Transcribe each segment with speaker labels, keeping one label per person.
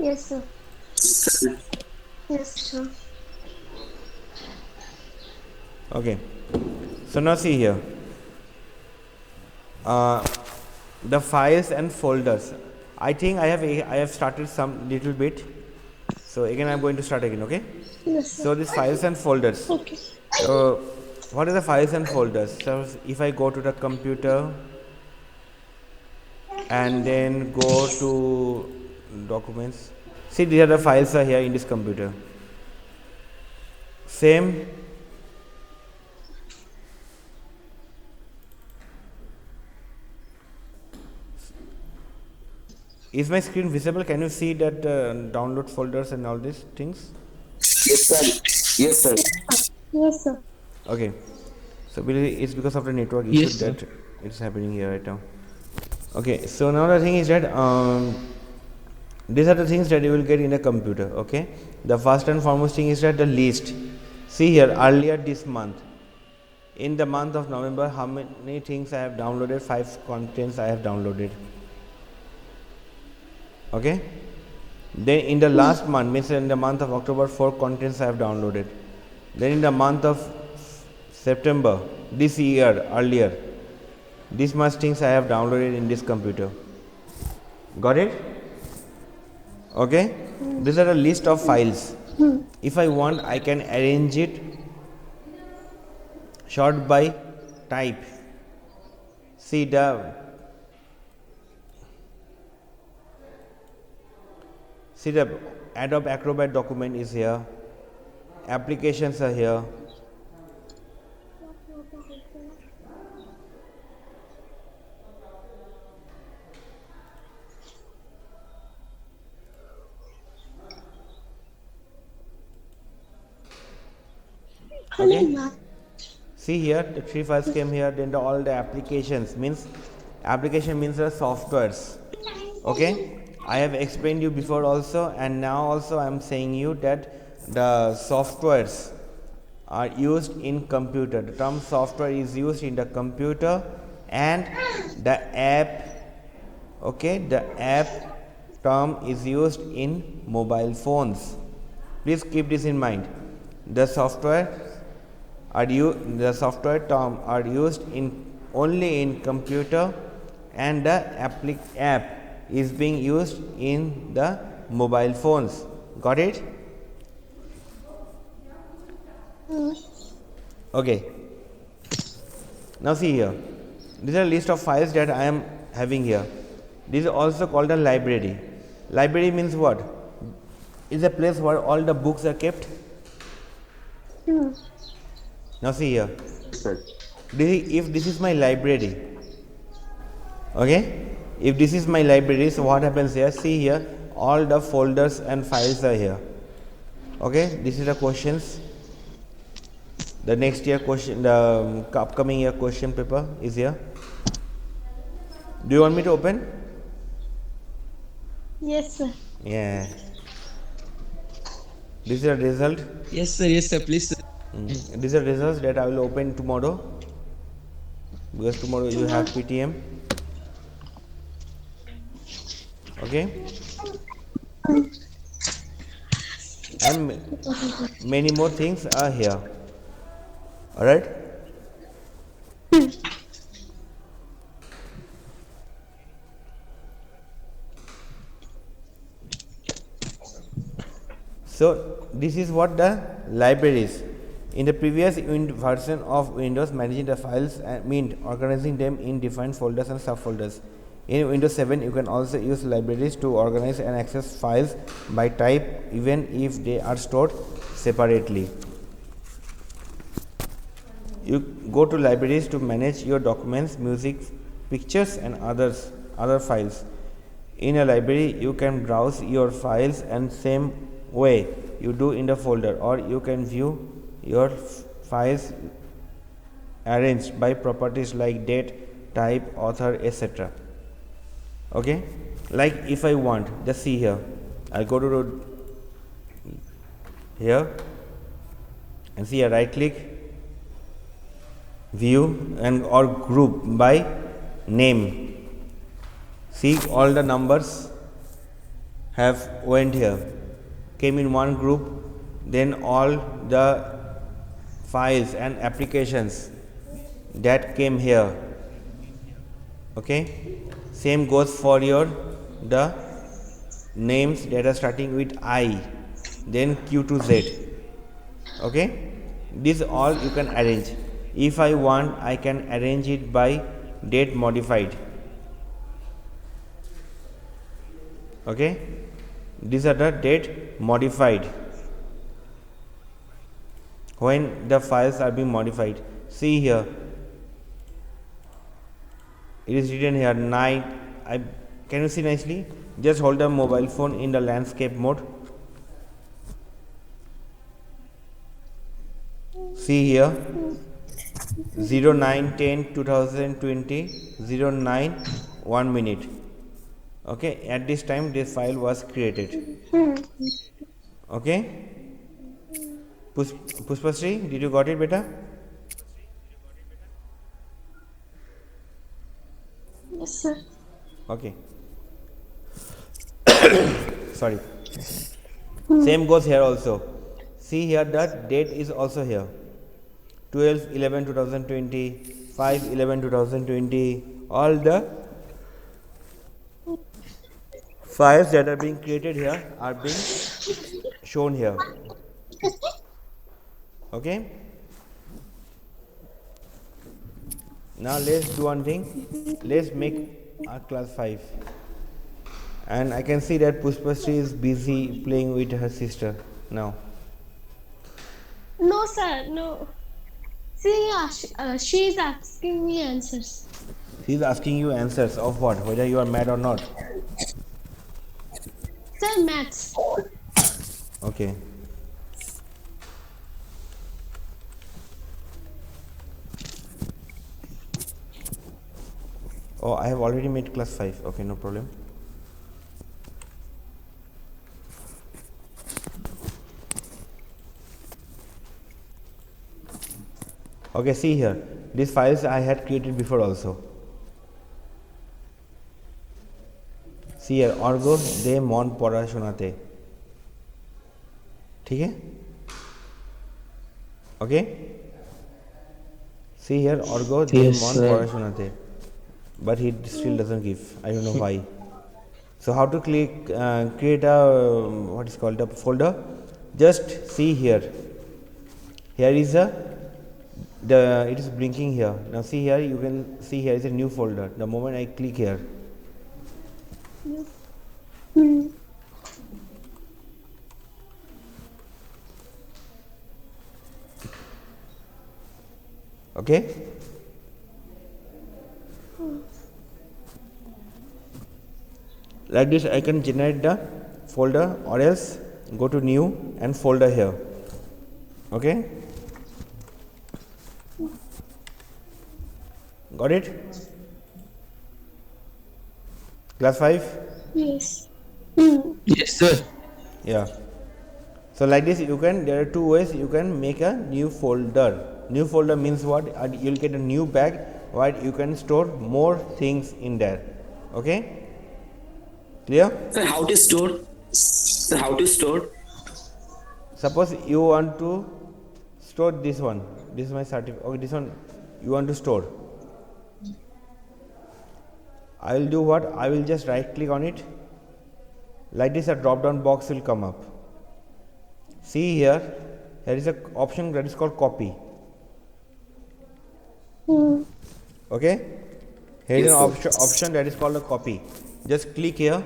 Speaker 1: Yes, sir. Yes, sir.
Speaker 2: Okay, so now see here, uh, the files and folders. I think I have started some little bit. So again I'm going to start again. Okay,
Speaker 1: Yes, sir.
Speaker 2: so these files and folders.
Speaker 1: Okay.
Speaker 2: So what are the files and folders? So if I go to the computer and then go to documents, see these are the files are here in this computer. Same. Is my screen visible? Can you see that download folders and all these things?
Speaker 3: Yes, sir. Yes, sir.
Speaker 1: Yes, sir.
Speaker 2: Okay. So it's because of the network issue
Speaker 4: Yes, sir.
Speaker 2: that it's happening here right now. Okay. So now the thing is that these are the things that you will get in a computer. Okay. The first and foremost thing is that the list. See here, earlier this month, in the month of November, how many things I have downloaded? 5 contents I have downloaded. Okay. Then in the last month, means in the month of October, 4 contents I have downloaded. Then in the month of September, this year, earlier, this much things I have downloaded in this computer. Got it? Okay. These are a list of files. If I want, I can arrange it sort by type. See the Adobe Acrobat document is here. Applications are here. Okay. See here, the 3 files came here. Then all the applications means application means the softwares. Okay. I have explained you before also, and now also I am saying you that the softwares are used in computer. The term software is used in the computer, and the app, okay, the app term is used in mobile phones. Please keep this in mind. The software term are used in only in computer, and the app is being used in the mobile phones. Got it? Okay. Now see here. These are a list of files that I am having here. This is also called a library. Library means what? Is a place where all the books are kept. Now see here.
Speaker 3: Yes, sir.
Speaker 2: If this is my library, okay, if this is my library, so what happens here? See here, all the folders and files are here. Okay, this is the questions. The next year question, the upcoming year question paper is here. Do you want me to open?
Speaker 1: Yes, sir.
Speaker 2: Yeah. This is the result.
Speaker 4: Yes, sir, please, sir.
Speaker 2: These are results that I will open tomorrow, because tomorrow you have PTM. Okay, and many more things are here. All right. So this is what the library is. In the previous version of Windows, managing the files meant organizing them in defined folders and subfolders. In Windows 7, you can also use libraries to organize and access files by type, even if they are stored separately. You go to libraries to manage your documents, music, pictures, and other files. In a library, you can browse your files and same way you do in the folder, or you can view your files arranged by properties like date, type, author, etc. Okay, like if I want, just see here, I'll go to here and see a right click, view and or group by name. See all the numbers have went here, came in one group, then all the files and applications that came here. Okay, same goes for your the names that are starting with I, then Q to Z. Okay, this all you can arrange. If I want, I can arrange it by date modified. Okay, these are the date modified, when the files are being modified. See here, it is written here night. Can you see nicely? Just hold the mobile phone in the landscape mode. See here, 09/10/2020, 09 1 minute. Okay, at this time this file was created. Okay, Pushpasri, did you got it, beta?
Speaker 1: Yes, sir.
Speaker 2: Okay. Sorry. Same goes here also. See here, that date is also here. 12/11/2020, 5/11/2020. All the files that are being created here are being shown here. Okay. Now let's do one thing. Let's make our class 5. And I can see that Pushpasri is busy playing with her sister now.
Speaker 1: No, sir. No. See, she is asking me answers.
Speaker 2: She is asking you answers of what? Whether you are mad or not.
Speaker 1: Sir, maths.
Speaker 2: Okay. Oh, I have already made class 5. Okay, no problem. Okay, see here. These files I had created before also. See here, Orgo de mon porashonate. ठीक है? Okay? See here, Orgo de
Speaker 4: Yes,
Speaker 2: mon
Speaker 4: sir.
Speaker 2: porashonate. But he still doesn't give. I don't know why. So how to create a what is called a folder? Just see here. Here is it is blinking here. Now see here, you can see here is a new folder. The moment I click here, okay. Like this, I can generate the folder, or else go to new and folder here. Okay. Got it? Class 5?
Speaker 1: Yes.
Speaker 4: Yes, sir.
Speaker 2: Yeah. So like this, there are two ways you can make a new folder. New folder means what? You'll get a new bag where you can store more things in there. Okay? Clear?
Speaker 3: Sir, how to store? Sir, how to store?
Speaker 2: Suppose you want to store this one. This is my certificate. Okay, this one you want to store. I will do what? I will just right click on it. Like this, a drop down box will come up. See here, there is an option that is called copy. Okay? Here is
Speaker 3: Yes,
Speaker 2: an option that is called a copy. Just click here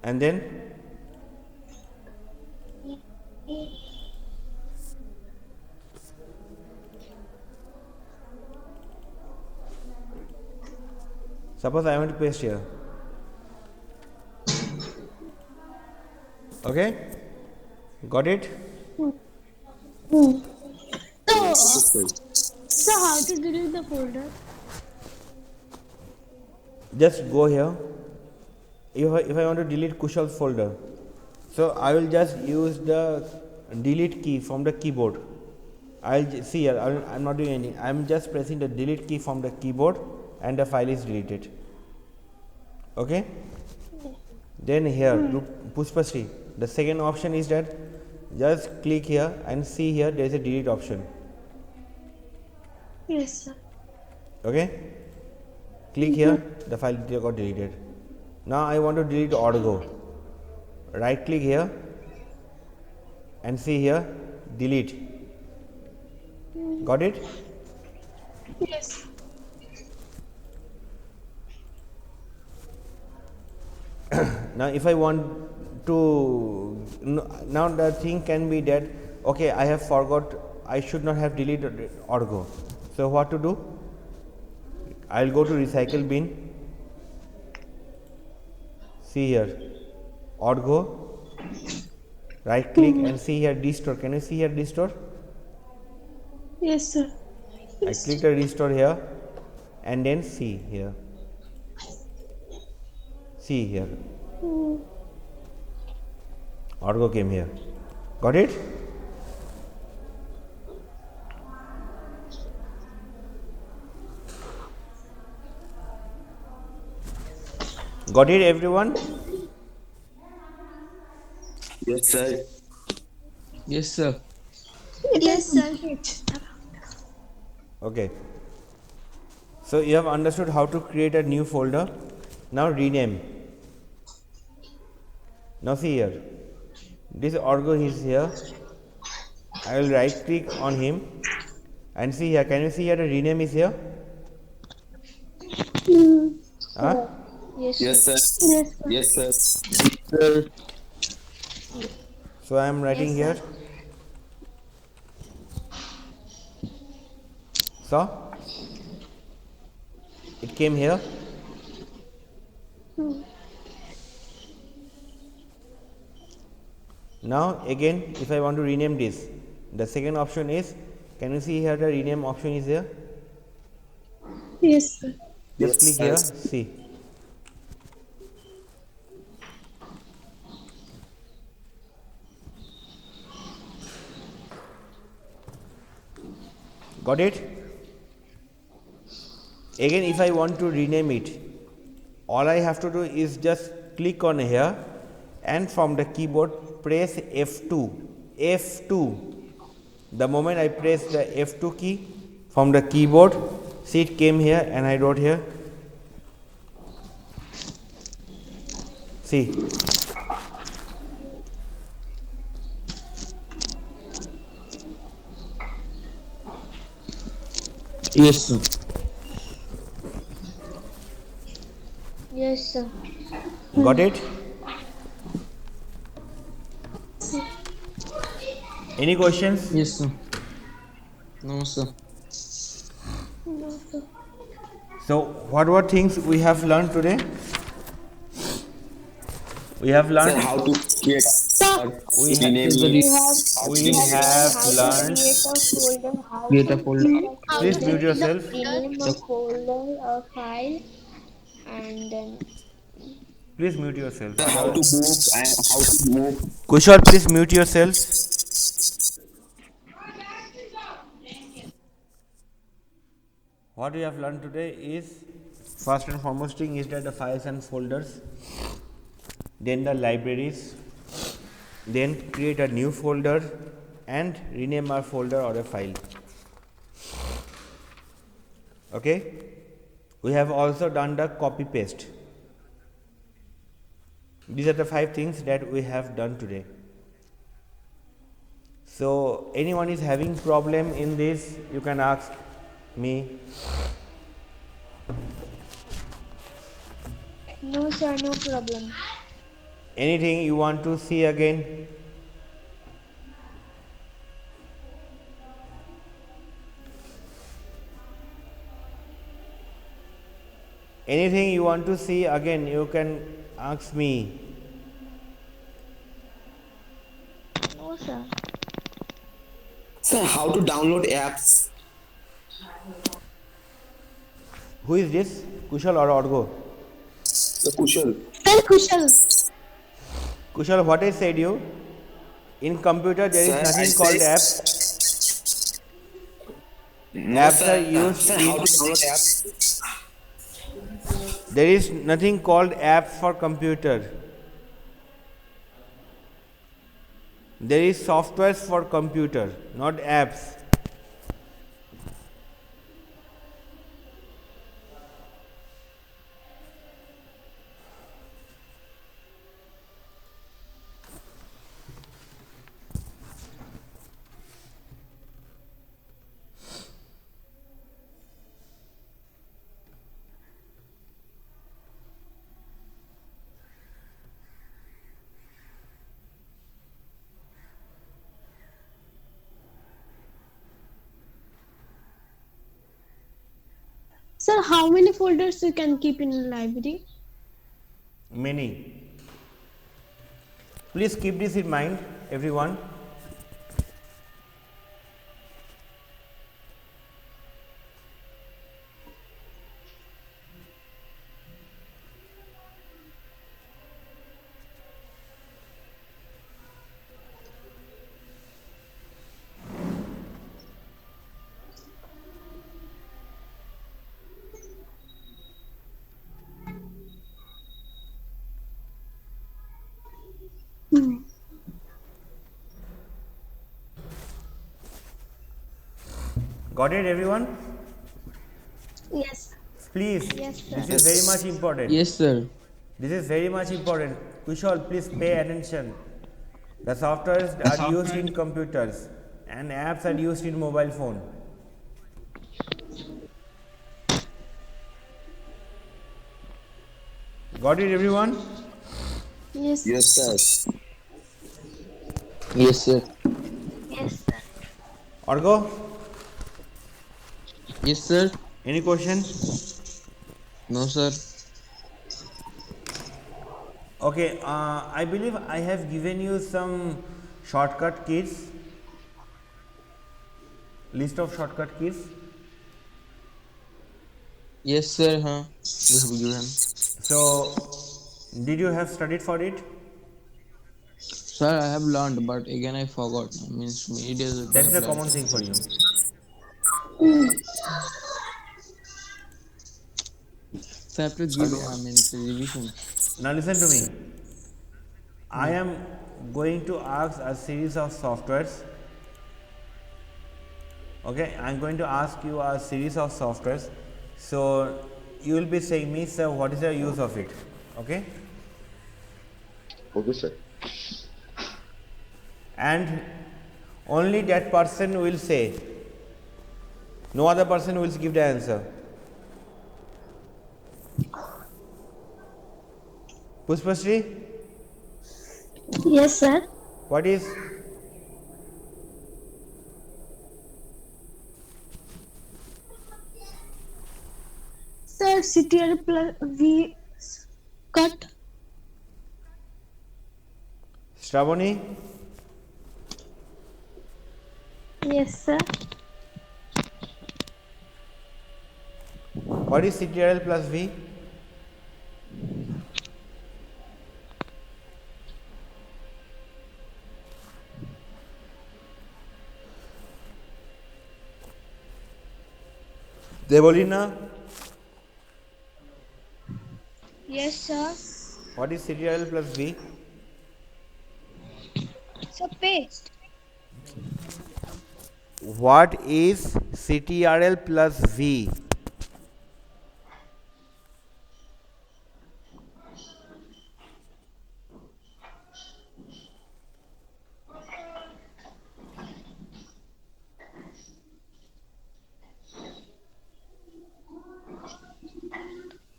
Speaker 2: and then suppose I want to paste here. Okay? Got it?
Speaker 1: So how to delete the folder?
Speaker 2: Just go here. If I want to delete Kushal's folder, so I will just use the delete key from the keyboard. I'll see here, I'm not doing anything. I'm just pressing the delete key from the keyboard and the file is deleted. Okay? Then here, Pushpasri, the second option is that just click here and see here there is a delete option.
Speaker 1: Yes, sir.
Speaker 2: Okay? Click here, the file got deleted. Now I want to delete Orgo. Right click here and see here, delete. Got it?
Speaker 1: Yes.
Speaker 2: Now if I want to, now the thing can be that, okay, I have forgot, I should not have deleted Orgo. So what to do? I'll go to recycle bin. See here, Orgo. Right click and see here restore. Can you see here restore?
Speaker 1: Yes, sir.
Speaker 2: I click the restore here and then see here. See here. Orgo came here. Got it? Got it, everyone?
Speaker 3: Yes, sir.
Speaker 4: Yes, sir.
Speaker 1: Yes, sir.
Speaker 2: Okay. So you have understood how to create a new folder. Now rename. Now see here. This Orgo is here. I will right click on him and see here. Can you see here the rename is here? Huh?
Speaker 1: Yes,
Speaker 3: Yes, sir.
Speaker 1: Yes, sir.
Speaker 3: Yes, sir.
Speaker 4: Sir.
Speaker 2: So I am writing here. So it came here. Now again, if I want to rename this, the second option is, can you see here the rename option is here?
Speaker 1: Yes, sir.
Speaker 2: Just click here,
Speaker 3: Yes.
Speaker 2: see. Got it? Again, if I want to rename it, all I have to do is just click on here and from the keyboard press F2. F2. The moment I press the F2 key from the keyboard, see it came here and I wrote here. See.
Speaker 4: Yes, sir.
Speaker 1: Yes, sir.
Speaker 2: Got it? Any questions?
Speaker 4: Yes, sir. No, sir.
Speaker 1: No, sir.
Speaker 2: So, what were things we have learned today? We have
Speaker 3: Sir,
Speaker 2: learned.
Speaker 3: how to create
Speaker 2: We have-
Speaker 3: rename
Speaker 2: we
Speaker 3: it.
Speaker 2: have learned.
Speaker 4: Create a folder.
Speaker 2: Please mute yourself.
Speaker 1: Rename a folder, a file, and then
Speaker 2: Please mute yourself.
Speaker 3: Sir, how to move and how to move.
Speaker 2: Kushal, please mute yourself. What we have learned today is, first and foremost thing is that the files and folders, then the libraries, then create a new folder and rename our folder or a file. Okay? We have also done the copy paste. These are the 5 things that we have done today. So anyone is having problem in this, you can ask me.
Speaker 1: no, sir, no problem.
Speaker 2: Anything you want to see again? Anything you want to see again, you can ask me.
Speaker 1: No, sir.
Speaker 3: Sir, how to download apps?
Speaker 2: Who is this? Kushal or Orgo?
Speaker 3: Sir, Kushal.
Speaker 1: Sir, Kushal.
Speaker 2: Kushal, what I said you? In computer there is
Speaker 3: Sir,
Speaker 2: nothing
Speaker 3: I
Speaker 2: called
Speaker 3: said-
Speaker 2: apps.
Speaker 3: No,
Speaker 2: Apps
Speaker 3: sir.
Speaker 2: are used
Speaker 3: Sir, how to download apps?
Speaker 2: There is nothing called apps for computer. There is softwares for computer, not apps.
Speaker 1: Sir, how many folders you can keep in a library?
Speaker 2: Many. Please keep this in mind, everyone. Got it, everyone?
Speaker 1: Yes.
Speaker 2: Please,
Speaker 1: Yes, sir.
Speaker 2: this is very much important.
Speaker 4: Yes, sir.
Speaker 2: This is very much important. Kushal, please pay attention. The softwares are used in computers and apps are used in mobile phone. Got it, everyone?
Speaker 1: Yes.
Speaker 3: Yes, sir.
Speaker 4: Yes, sir.
Speaker 1: Yes, sir.
Speaker 2: Argo,
Speaker 4: Yes, sir.
Speaker 2: any question?
Speaker 4: No, sir.
Speaker 2: Okay, I believe I have given you some shortcut keys, list of shortcut keys.
Speaker 4: Yes, sir. Huh? We have given.
Speaker 2: So, did you have studied for it?
Speaker 4: Sir, I have learned, but again I forgot. Means many days ago I
Speaker 2: That is
Speaker 4: have
Speaker 2: a
Speaker 4: learned.
Speaker 2: common thing for you.
Speaker 4: So I have to give. I mean, revision.
Speaker 2: Now, listen to me. I am going to ask a series of softwares. Okay, I am going to ask you a series of softwares. So, you will be saying me, sir, what is the use of it? Okay,
Speaker 3: Okay, sir.
Speaker 2: and only that person will say, no other person will give the answer. Pushpashri,
Speaker 1: Yes, sir.
Speaker 2: what is?
Speaker 1: Sir, CTR plus V cut.
Speaker 2: Shravani,
Speaker 1: Yes, sir.
Speaker 2: what is CTRL plus V? Devolina,
Speaker 1: Yes, sir.
Speaker 2: what is CTRL plus V?
Speaker 1: So paste.
Speaker 2: What is CTRL plus V?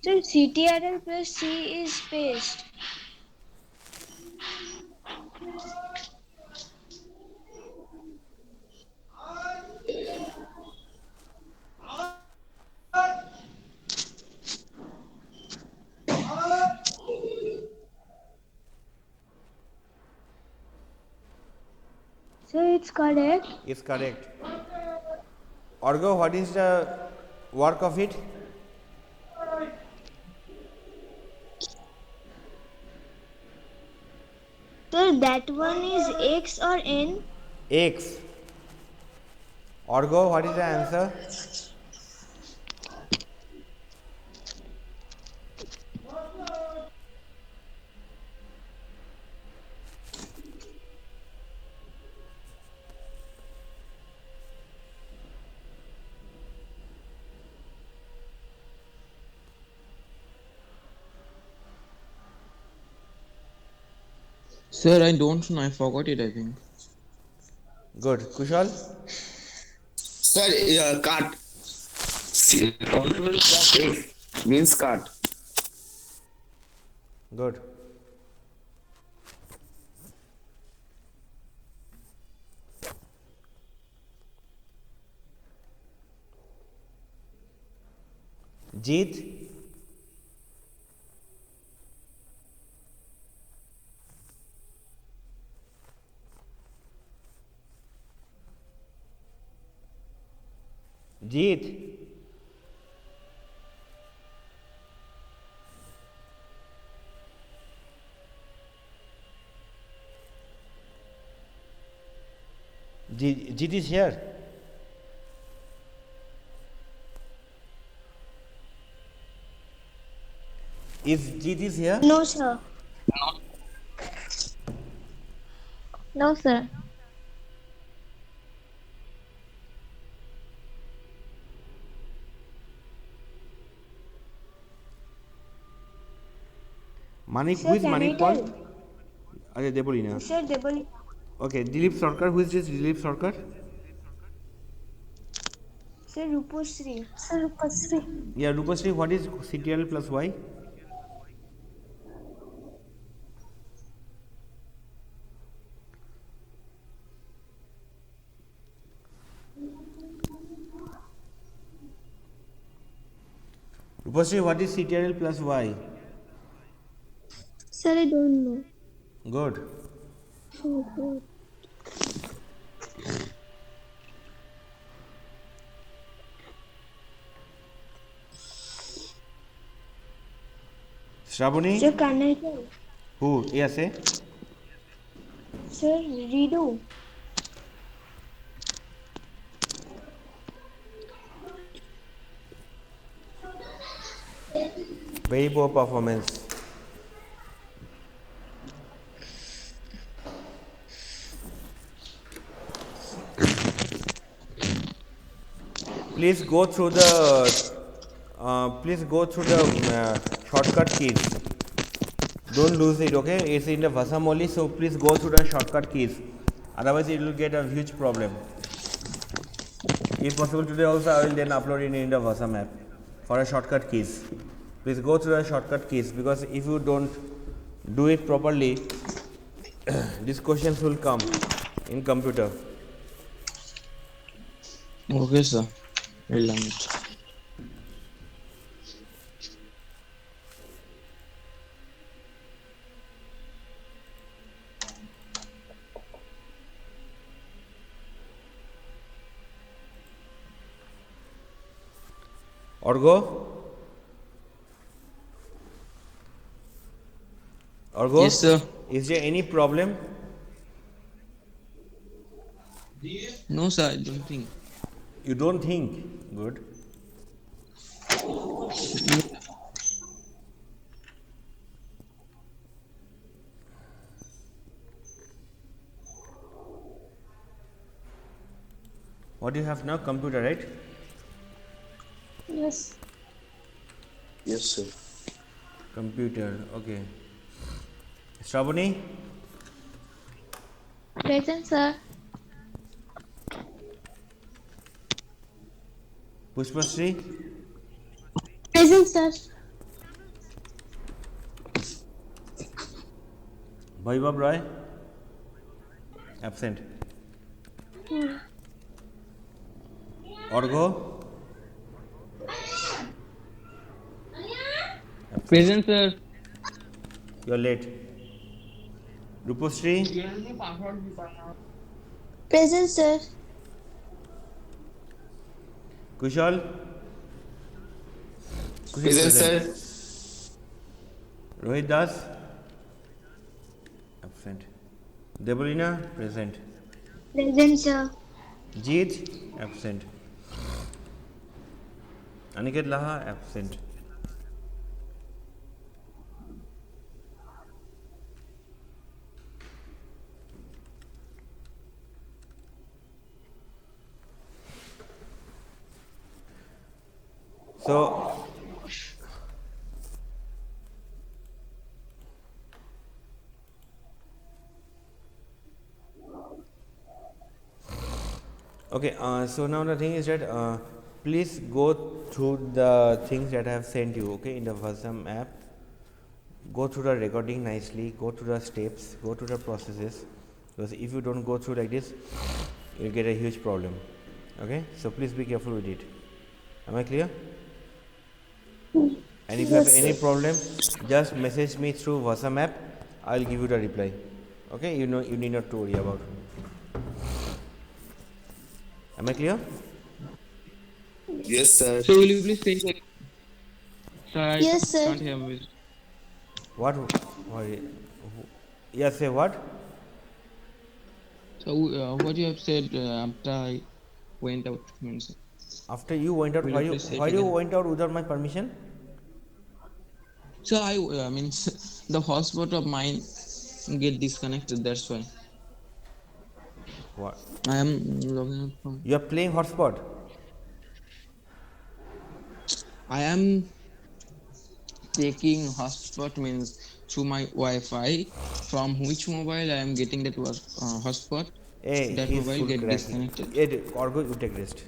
Speaker 1: So CTRL plus C is paste. So it's correct.
Speaker 2: Is correct. Orgo, what is the work of it?
Speaker 1: So that one is X or N?
Speaker 2: X. Orgo, what is the answer?
Speaker 4: Sir, I don't know. I forgot it, I think.
Speaker 2: Good. Kushal?
Speaker 3: Sir, cut. Honorable plus X means cut.
Speaker 2: Good. Jeet? Jeet? Jeet is here. Is Jeet is here?
Speaker 1: No, sir. No, sir.
Speaker 2: Manik,
Speaker 1: Sir,
Speaker 2: who is
Speaker 1: can I
Speaker 2: Manik Paul?
Speaker 1: tell?
Speaker 2: Okay, Debolina.
Speaker 1: Sir, double.
Speaker 2: Okay, Dilip Sarkar, who is this Dilip Sarkar?
Speaker 1: Sir, Rupasri. Sir, Rupasri.
Speaker 2: Yeah, Rupasri, what is CTRL plus Y? Rupasri, what is CTRL plus Y?
Speaker 1: Sir, I don't know.
Speaker 2: Good. Shravani?
Speaker 1: Sir, can I tell?
Speaker 2: Who? Yes, eh?
Speaker 1: Sir, redo.
Speaker 2: Very poor performance. Please go through the shortcut keys. Don't lose it, okay? It's in the Vasam only, so please go through the shortcut keys. Otherwise, it will get a huge problem. If possible, today also I will then upload it in the Vasam app for a shortcut keys. Please go through the shortcut keys, because if you don't do it properly, these questions will come in computer.
Speaker 4: Okay, sir. I'll learn it.
Speaker 2: Orgo? Orgo?
Speaker 4: Yes, sir.
Speaker 2: Is there any problem?
Speaker 4: No, sir, I don't think.
Speaker 2: You don't think? Good. What do you have now? Computer, right?
Speaker 1: Yes.
Speaker 3: Yes, sir.
Speaker 2: Computer, okay. Shravani?
Speaker 1: Present, sir.
Speaker 2: Pushpasri?
Speaker 1: Present, sir.
Speaker 2: Vaibhav Roy? Absent. Orgo?
Speaker 4: Present, sir.
Speaker 2: You're late. Rupasri?
Speaker 1: Present, sir.
Speaker 2: Kushal? Kushal
Speaker 3: Present, sir.
Speaker 2: Rohit Das? Absent. Debolina? Present.
Speaker 1: Present, sir.
Speaker 2: Jeet? Absent. Aniket Laha? Absent. So, Okay, so now the thing is that please go through the things that I have sent you, okay, in the WhatsApp app. Go through the recording nicely, go through the steps, go through the processes, because if you don't go through like this, you'll get a huge problem. Okay, so please be careful with it. Am I clear? And if you have
Speaker 1: Yes,
Speaker 2: any
Speaker 1: sir.
Speaker 2: problem, just message me through WhatsApp app. I'll give you the reply. Okay, you know, you need not to worry about. Am I clear?
Speaker 3: Yes, sir.
Speaker 4: So will you please say that? Sir, I
Speaker 1: Yes, sir.
Speaker 4: can't hear me.
Speaker 2: What? Yeah, say what?
Speaker 4: So what you have said after I went out means.
Speaker 2: After you went out,
Speaker 4: Will you please say it
Speaker 2: why you
Speaker 4: again?
Speaker 2: went out without my permission?
Speaker 4: So I means the hotspot of mine get disconnected. That's why
Speaker 2: What?
Speaker 4: I am logging out from.
Speaker 2: You are playing hotspot.
Speaker 4: I am taking hotspot means through my Wi-Fi from which mobile I am getting that was hotspot.
Speaker 2: Hey,
Speaker 4: That
Speaker 2: he's
Speaker 4: mobile
Speaker 2: full
Speaker 4: get
Speaker 2: cracking.
Speaker 4: disconnected.
Speaker 2: Hey, Orgo, you take rest.